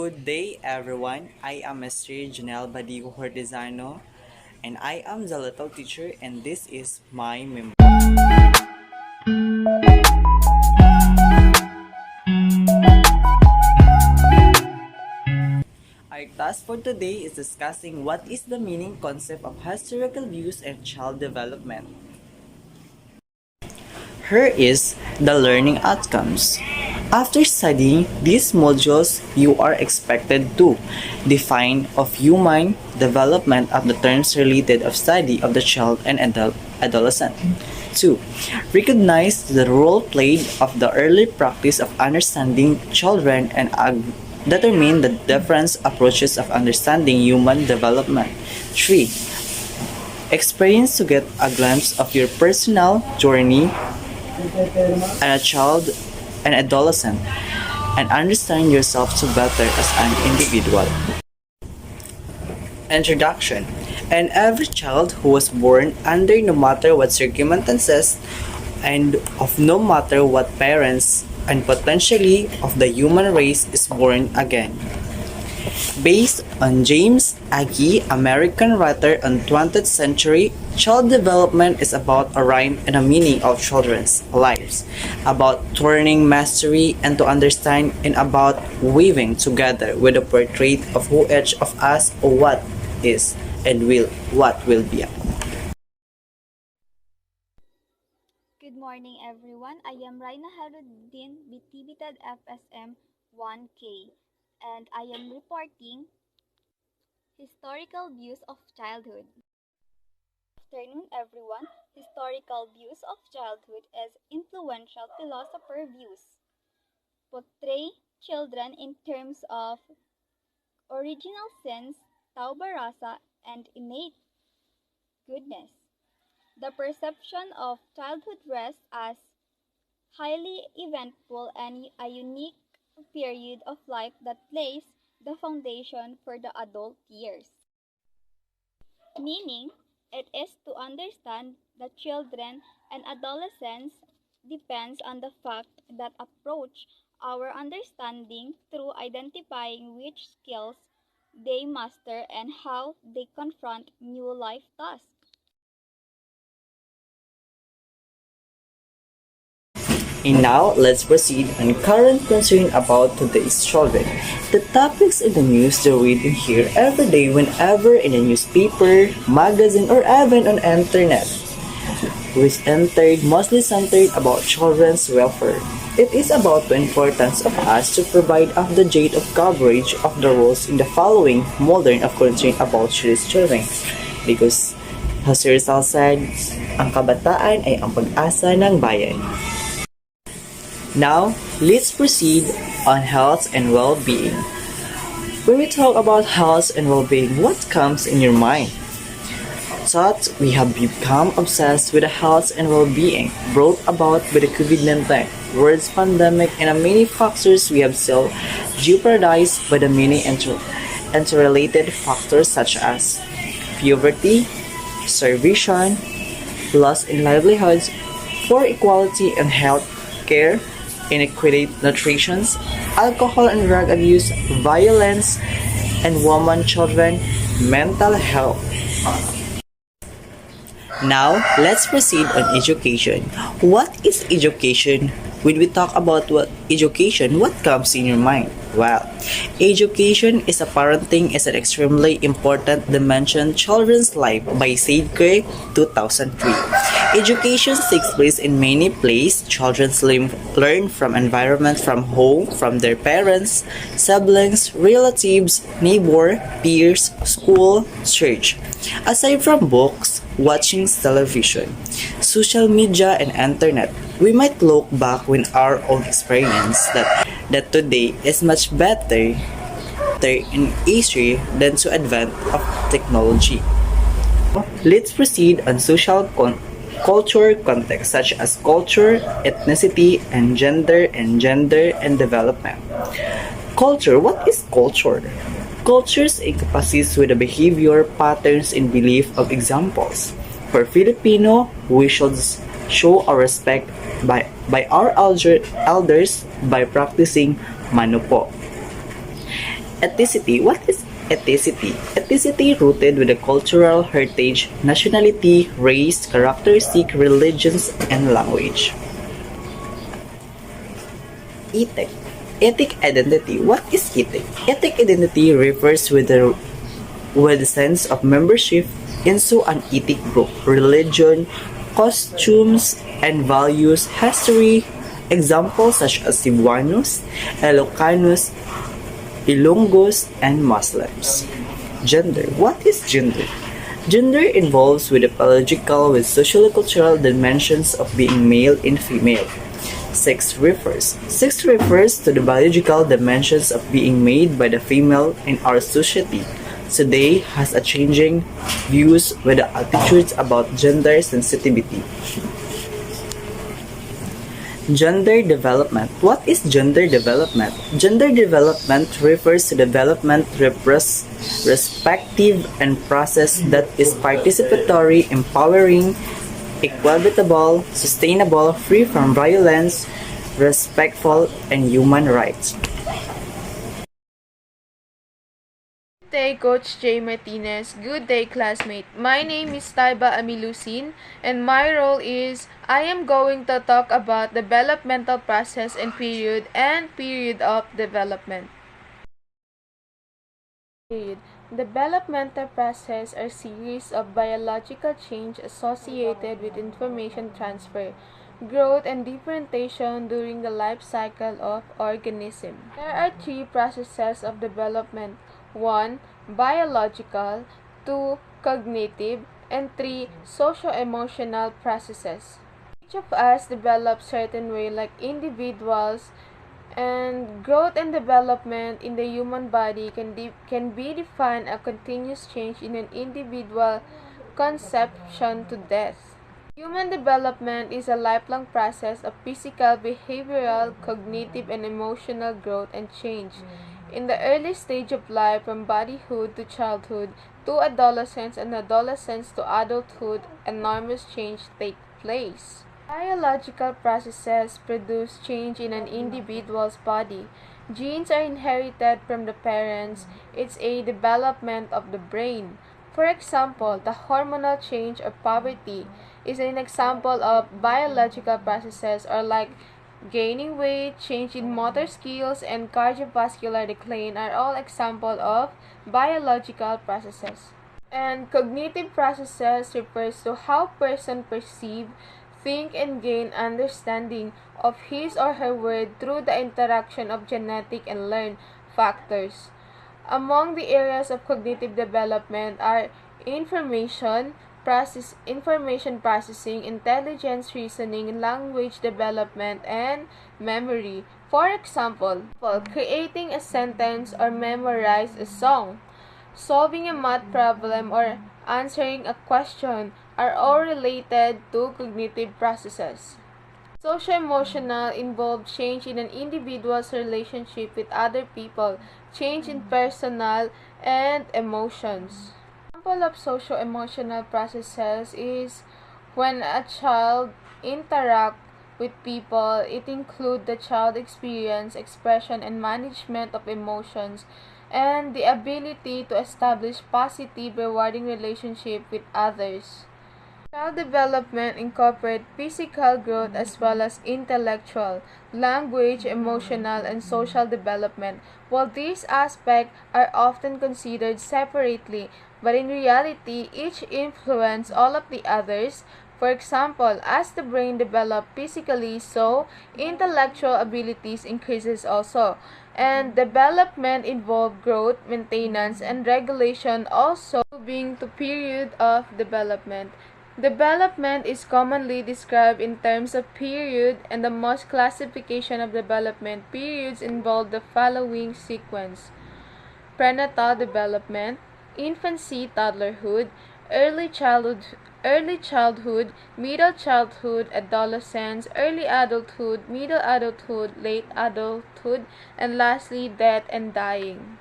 Good day, everyone. I am Mr. Janelle Badigo Hortizano, and I am the little teacher, and this is my memo. Our task for today is discussing what is the meaning concept of historical views and child development. Here is the learning outcomes. After studying these modules, you are expected to define of human development of the terms related of study of the child and adolescent. 2. Recognize the role played of the early practice of understanding children and determine the different approaches of understanding human development. 3. Experience to get a glimpse of your personal journey as a child and adolescent and understand yourself to better as an individual. Introduction. And every child who was born under no matter what circumstances and of no matter what parents and potentially of the human race is born again. Based on James Agee, American writer on 20th century, child development is about a rhyme and a meaning of children's lives, about turning mastery and to understand and about weaving together with a portrait of who each of us or what is and what will be. Good morning, everyone. I am Raina Haruddin, BTBTED FSM 1K, and I am reporting Historical Views of Childhood. Afternoon, everyone. Historical Views of Childhood as influential philosopher views portray children in terms of original sense, tauba rasa, and innate goodness. The perception of childhood rests as highly eventful and a unique period of life that lays the foundation for the adult years. Meaning, it is to understand the children and adolescents depends on the fact that approach our understanding through identifying which skills they master and how they confront new life tasks. And now, let's proceed on current concern about today's children. The topics in the news they read and hear every day whenever in a newspaper, magazine, or even on internet, which mostly centered about children's welfare. It is about the importance of us to provide up-to-date of coverage of the rules in the following modern of concern about these children. Because, as Rizal said, ang kabataan ay ang pag-asa ng bayan. Now, let's proceed on health and well-being. When we talk about health and well-being, what comes in your mind? Thought we have become obsessed with the health and well-being brought about by the COVID-19 world's pandemic and many factors we have still jeopardized by the many interrelated factors such as poverty, starvation, loss in livelihoods, poor equality in health care, inadequate nutrition, alcohol and drug abuse, violence, and women, children, mental health. Now, let's proceed on education. What is education? When we talk about what education, what comes in your mind? Well, education is a parenting is an extremely important dimension children's life by Sadker 2003. Education takes place in many places. Children learn from environment from home, from their parents, siblings, relatives, neighbor, peers, school, church. Aside from books, watching television, social media, and internet, we might look back when our own experience that today is much better in history than to advent of technology. Let's proceed on culture context such as culture, ethnicity, and gender and development. Culture. What is culture? Cultures encompasses with the behavior, patterns, and belief of examples. For Filipino, we should show our respect by our elders by practicing mano po. Ethnicity. What is ethnicity? Ethnicity rooted with a cultural heritage, nationality, race, characteristic, religions, and language. Ethic. Ethic identity. What is ethic? Ethic identity refers with the sense of membership into an ethnic group, religion, costumes, and values, history, examples such as Cebuanos, Ilocanos, Ilonggos, and Muslims. Gender. What is gender? Gender involves with the biological with social-cultural dimensions of being male and female. Sex refers. Sex refers to the biological dimensions of being made by the female in our society. Today has a changing views with the attitudes about gender sensitivity. Gender development. What is gender development? Gender development refers to development respective and process that is participatory, empowering, equitable, sustainable, free from violence, respectful, and human rights. Good day, Coach Jay Martinez. Good day, classmate. My name is Taiba Amilusin, and my role is I am going to talk about developmental process and period of development. Period. Developmental process are series of biological change associated with information transfer, growth, and differentiation during the life cycle of organism. There are three processes of development. 1. Biological, 2. Cognitive, and 3. Socio-emotional processes. Each of us develops certain way like individuals, and growth and development in the human body can be defined as continuous change in an individual conception to death. Human development is a lifelong process of physical, behavioral, cognitive, and emotional growth and change. In the early stage of life, from babyhood to childhood to adolescence and adolescence to adulthood, enormous change take place. Biological processes produce change in an individual's body. Genes are inherited from the parents. It's a development of the brain. For example, the hormonal change or puberty is an example of biological processes, or like gaining weight, change in motor skills, and cardiovascular decline are all examples of biological processes. And cognitive processes refers to how person perceive, think, and gain understanding of his or her world through the interaction of genetic and learned factors. Among the areas of cognitive development are information processing, intelligence, reasoning, language development, and memory. For example, creating a sentence or memorize a song, solving a math problem, or answering a question are all related to cognitive processes. Socio-emotional involve change in an individual's relationship with other people, change in personal and emotions. Example of socio-emotional processes is when a child interact with people. It includes the child experience, expression, and management of emotions, and the ability to establish positive, rewarding relationship with others. Child development incorporates physical growth as well as intellectual, language, emotional, and social development. While these aspects are often considered separately, but in reality, each influence all of the others. For example, as the brain develops physically, so intellectual abilities increases also. And development involves growth, maintenance, and regulation, also being the period of development. Development is commonly described in terms of period, and the most classification of development periods involve the following sequence: prenatal development, infancy, toddlerhood, early childhood, middle childhood, adolescence, early adulthood, middle adulthood, late adulthood, and lastly, death and dying.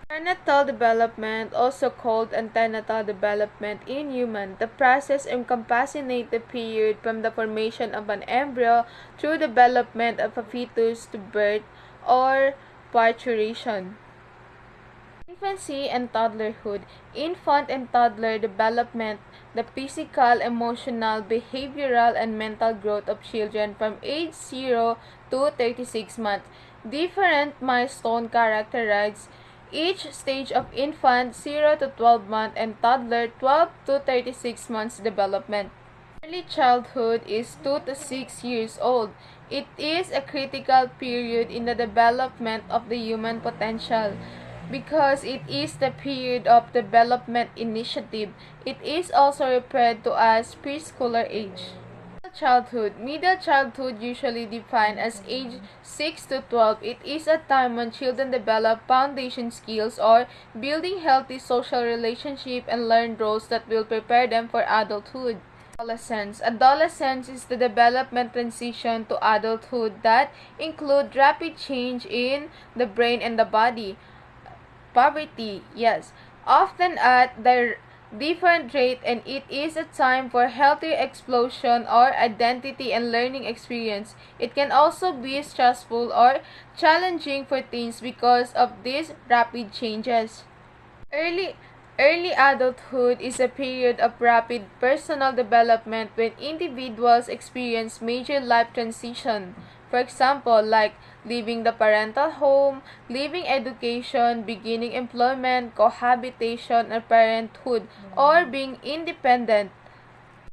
Prenatal development, also called antenatal development in human, the process encompassing the period from the formation of an embryo through development of a fetus to birth or parturition. Infancy and toddlerhood. Infant and toddler development, the physical, emotional, behavioral, and mental growth of children from age 0 to 36 months. Different milestone characterize each stage of infant 0 to 12 month and toddler 12 to 36 months development. Early childhood is 2 to 6 years old. It is a critical period in the development of the human potential because it is the period of development initiative. It is also referred to as preschooler age. Middle childhood usually defined as age 6 to 12. It is a time when children develop foundation skills or building healthy social relationship and learn roles that will prepare them for adulthood. Adolescence is the development transition to adulthood that include rapid change in the brain and the body. Puberty, yes, often at the different rate, and it is a time for healthy explosion or identity and learning experience. It can also be stressful or challenging for teens because of these rapid changes. Early Early adulthood is a period of rapid personal development when individuals experience major life transition. For example, like leaving the parental home, leaving education, beginning employment, cohabitation, and parenthood, or being independent.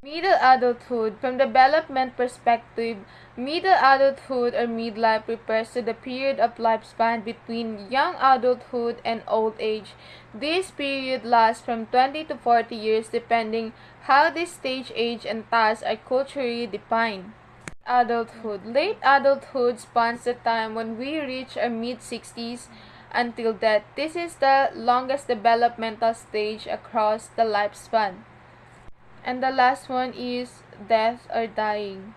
Middle adulthood. From development perspective, middle adulthood or midlife refers to the period of lifespan between young adulthood and old age. This period lasts from 20 to 40 years depending how this stage, age, and tasks are culturally defined. Adulthood. Late adulthood spans the time when we reach our mid-60s until death. This is the longest developmental stage across the lifespan. And the last one is death or dying.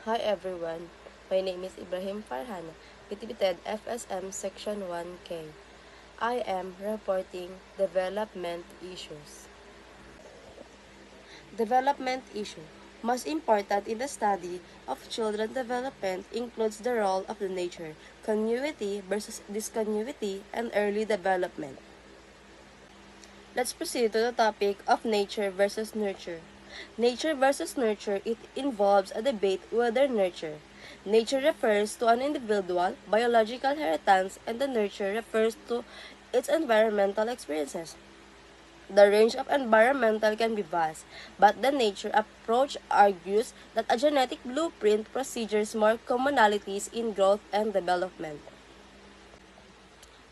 Hi everyone, my name is Ibrahim Farhana, Pitipitid FSM Section 1K. I am reporting development issues. Development issue. Most important in the study of children development includes the role of the nature, continuity versus discontinuity, and early development. Let's proceed to the topic of nature versus nurture. Nature versus nurture, it involves a debate whether Nature refers to an individual biological inheritance and the nurture refers to its environmental experiences. The range of environmental can be vast, but the nature approach argues that a genetic blueprint procedures more commonalities in growth and development.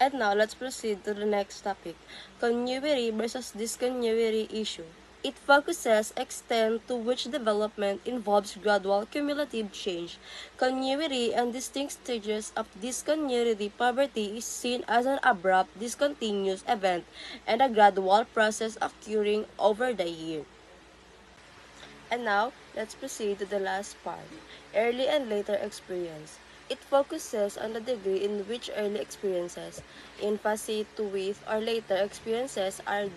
And now, let's proceed to the next topic, continuity versus discontinuity issue. It focuses extent to which development involves gradual cumulative change. Continuity and distinct stages of discontinuity. Puberty is seen as an abrupt, discontinuous event and a gradual process occurring over the year. And now, let's proceed to the last part, early and later experience. It focuses on the degree in which early experiences, infancy to youth or later experiences are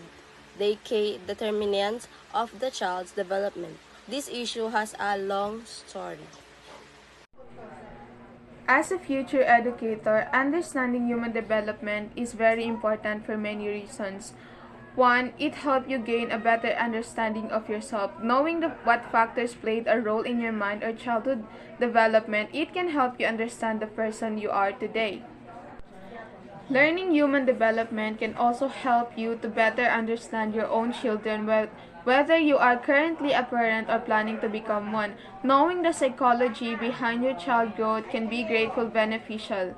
key determinants of the child's development. This issue has a long story. As a future educator, understanding human development is very important for many reasons. One, it helps you gain a better understanding of yourself. Knowing what factors played a role in your mind or childhood development, it can help you understand the person you are today. Learning human development can also help you to better understand your own children, whether you are currently a parent or planning to become one. Knowing the psychology behind your child growth can be greatly beneficial.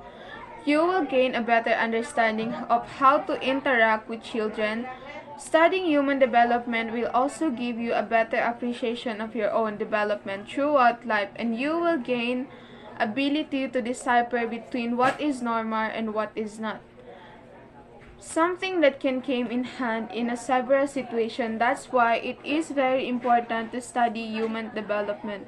You will gain a better understanding of how to interact with children. Studying human development will also give you a better appreciation of your own development throughout life, and you will gain ability to decipher between what is normal and what is not. Something that can come in hand in a several situation. That's why it is very important to study human development.